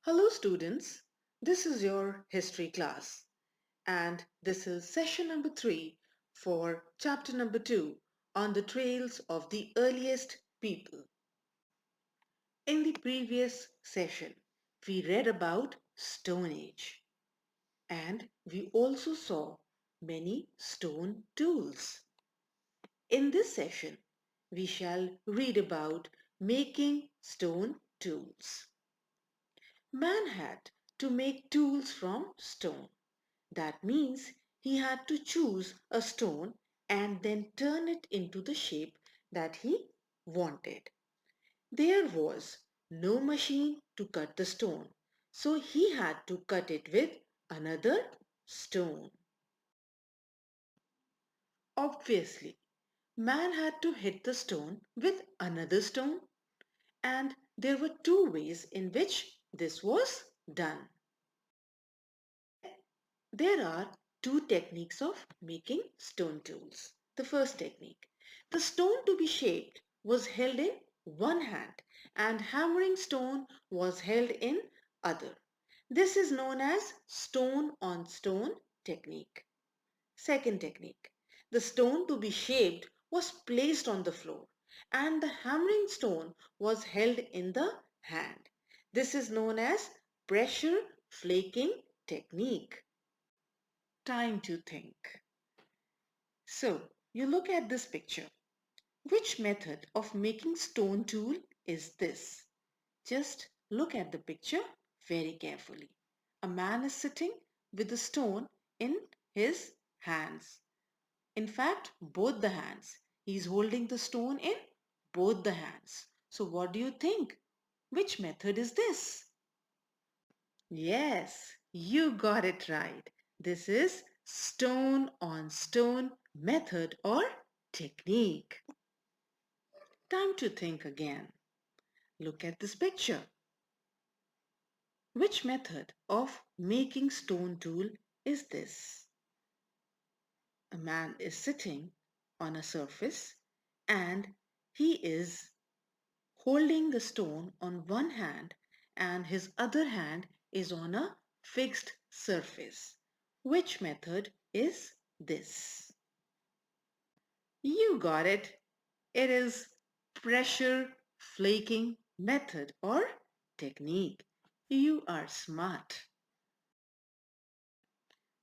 Hello students, this is your history class and this is session number 3 for chapter number 2 on the trails of the earliest people. In the previous session, we read about Stone Age and we also saw many stone tools. In this session, we shall read about making stone tools. Man had to make tools from stone. That means he had to choose a stone and then turn it into the shape that he wanted. There was no machine to cut the stone, so he had to cut it with another stone. Obviously, man had to hit the stone with another stone, and there were two ways in which this was done. There are two techniques of making stone tools. The first technique. The stone to be shaped was held in one hand and hammering stone was held in other. This is known as stone on stone technique. Second technique. The stone to be shaped was placed on the floor and the hammering stone was held in the hand. This is known as pressure flaking technique. Time to think. So, you look at this picture. Which method of making stone tool is this? Just look at the picture very carefully. A man is sitting with the stone in his hands. In fact, both the hands. He is holding the stone in both the hands. So what do you think? Which method is this? Yes, you got it right. This is stone on stone method or technique. Time to think again. Look at this picture. Which method of making stone tool is this? A man is sitting on a surface and he is holding the stone on one hand and his other hand is on a fixed surface. Which method is this? You got it. It is pressure flaking method or technique. You are smart.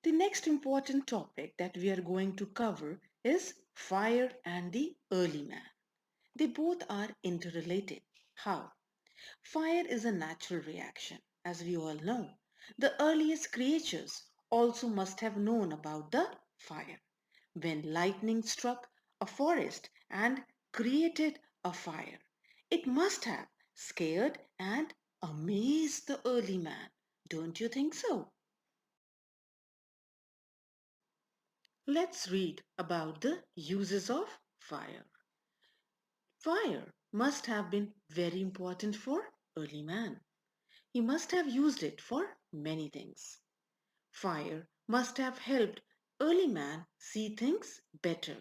The next important topic that we are going to cover is fire and the early man. They both are interrelated. How? Fire is a natural reaction, as we all know. The earliest creatures also must have known about the fire. When lightning struck a forest and created a fire, it must have scared and amazed the early man. Don't you think so? Let's read about the uses of fire. Fire must have been very important for early man. He must have used it for many things. Fire must have helped early man see things better.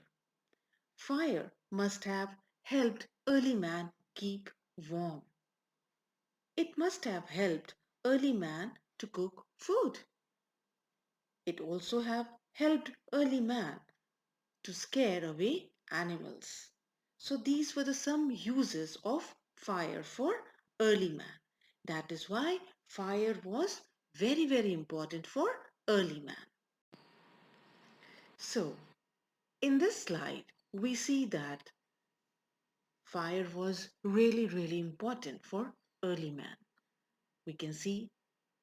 Fire must have helped early man keep warm. It must have helped early man to cook food. It also have helped early man to scare away animals. So these were the some uses of fire for early man. That is why fire was very important for early man. So in this slide we see that fire was really important for early man. We can see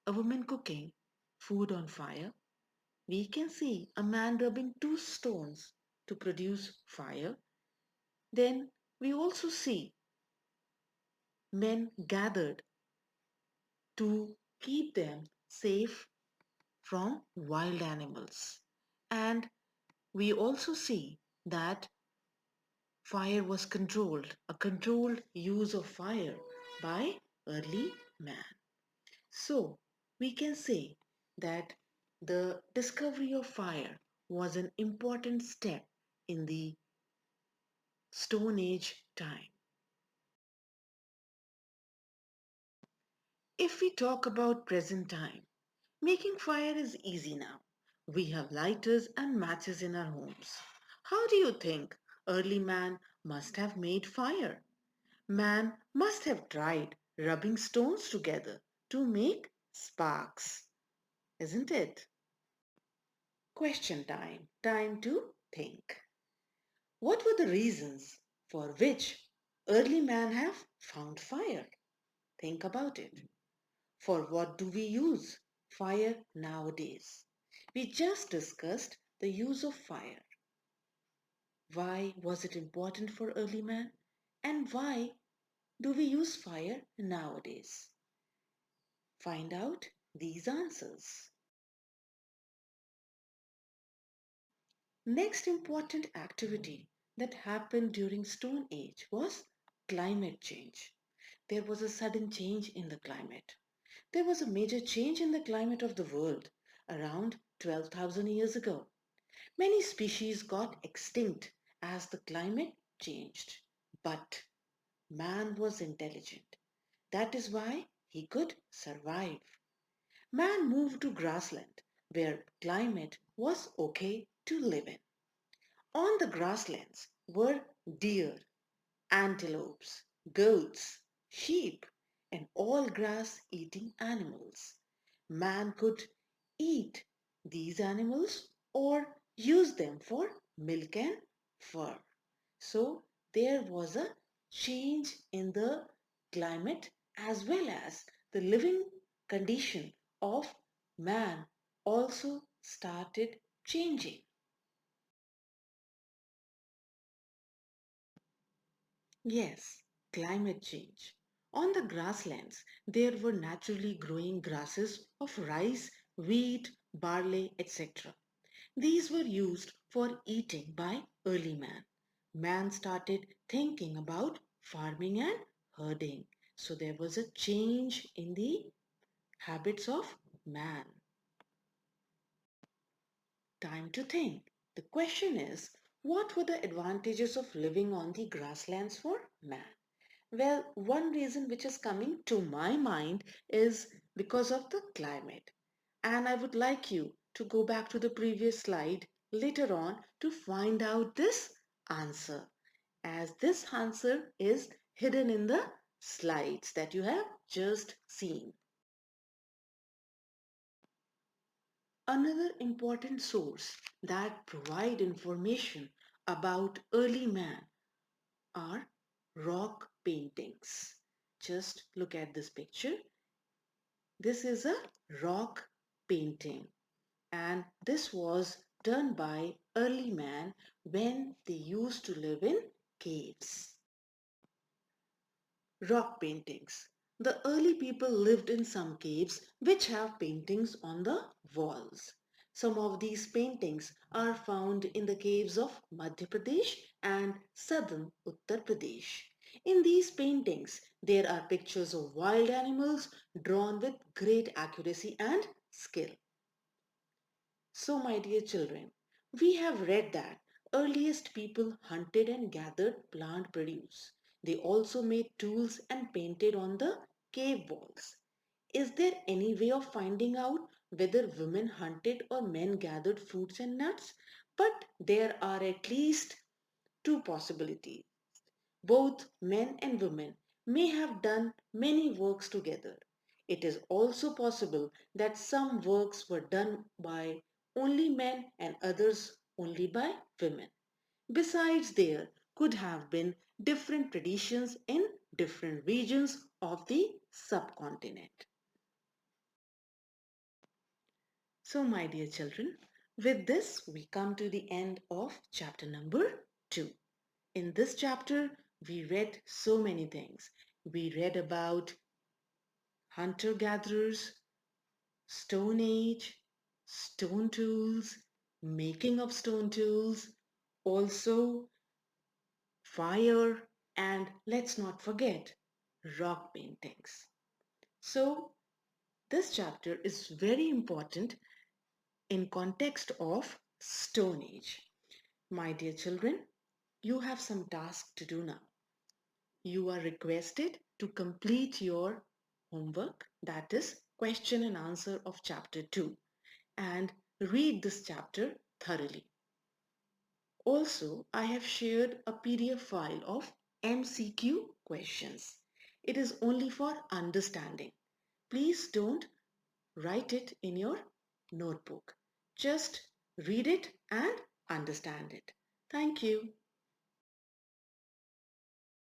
a woman cooking food on fire. We can see a man rubbing two stones to produce fire. Then we also see men gathered to keep them safe from wild animals. And we also see that fire was controlled, a controlled use of fire by early man. So we can say that the discovery of fire was an important step in the Stone Age time. If we talk about present time, making fire is easy now. We have lighters and matches in our homes. How do you think early man must have made fire? Man must have tried rubbing stones together to make sparks, isn't it? Question time. Time to think. What were the reasons for which early man have found fire? Think about it. For what do we use fire nowadays? We just discussed the use of fire. Why was it important for early man? And why do we use fire nowadays? Find out these answers. Next important activity that happened during Stone Age was climate change. There was a sudden change in the climate. There was a major change in the climate of the world around 12,000 years ago. Many species got extinct as the climate changed. But man was intelligent. That is why he could survive. Man moved to grassland where climate was okay to live in. On the grasslands were deer, antelopes, goats, sheep, and all grass eating animals. Man could eat these animals or use them for milk and fur. So there was a change in the climate as well as the living condition of man also started changing. Yes, climate change. On the grasslands, there were naturally growing grasses of rice, wheat, barley, etc. These were used for eating by early man. Man started thinking about farming and herding. So there was a change in the habits of man. Time to think. The question is, what were the advantages of living on the grasslands for man? Well, one reason which is coming to my mind is because of the climate. And I would like you to go back to the previous slide later on to find out this answer, as this answer is hidden in the slides that you have just seen. Another important source that provide information about early man are rock paintings. Just look at this picture. This is a rock painting, and this was done by early man when they used to live in caves. Rock paintings. The early people lived in some caves which have paintings on the walls. Some of these paintings are found in the caves of Madhya Pradesh and southern Uttar Pradesh. In these paintings, there are pictures of wild animals drawn with great accuracy and skill. So, my dear children, we have read that earliest people hunted and gathered plant produce. They also made tools and painted on the cave walls. Is there any way of finding out whether women hunted or men gathered fruits and nuts? But there are at least two possibilities. Both men and women may have done many works together. It is also possible that some works were done by only men and others only by women. Besides, there could have been different traditions in different regions of the subcontinent. So, my dear children, with this we come to the end of chapter number 2. In this chapter, we read so many things. We read about hunter gatherers, Stone Age, stone tools, making of stone tools, also fire, and let's not forget rock paintings. So, this chapter is very important in context of Stone Age. My dear children, you have some task to do now. You are requested to complete your homework, that is question and answer of chapter 2, and read this chapter thoroughly. Also, I have shared a PDF file of MCQ questions. It is only for understanding. Please don't write it in your notebook. Just read it and understand it. Thank you.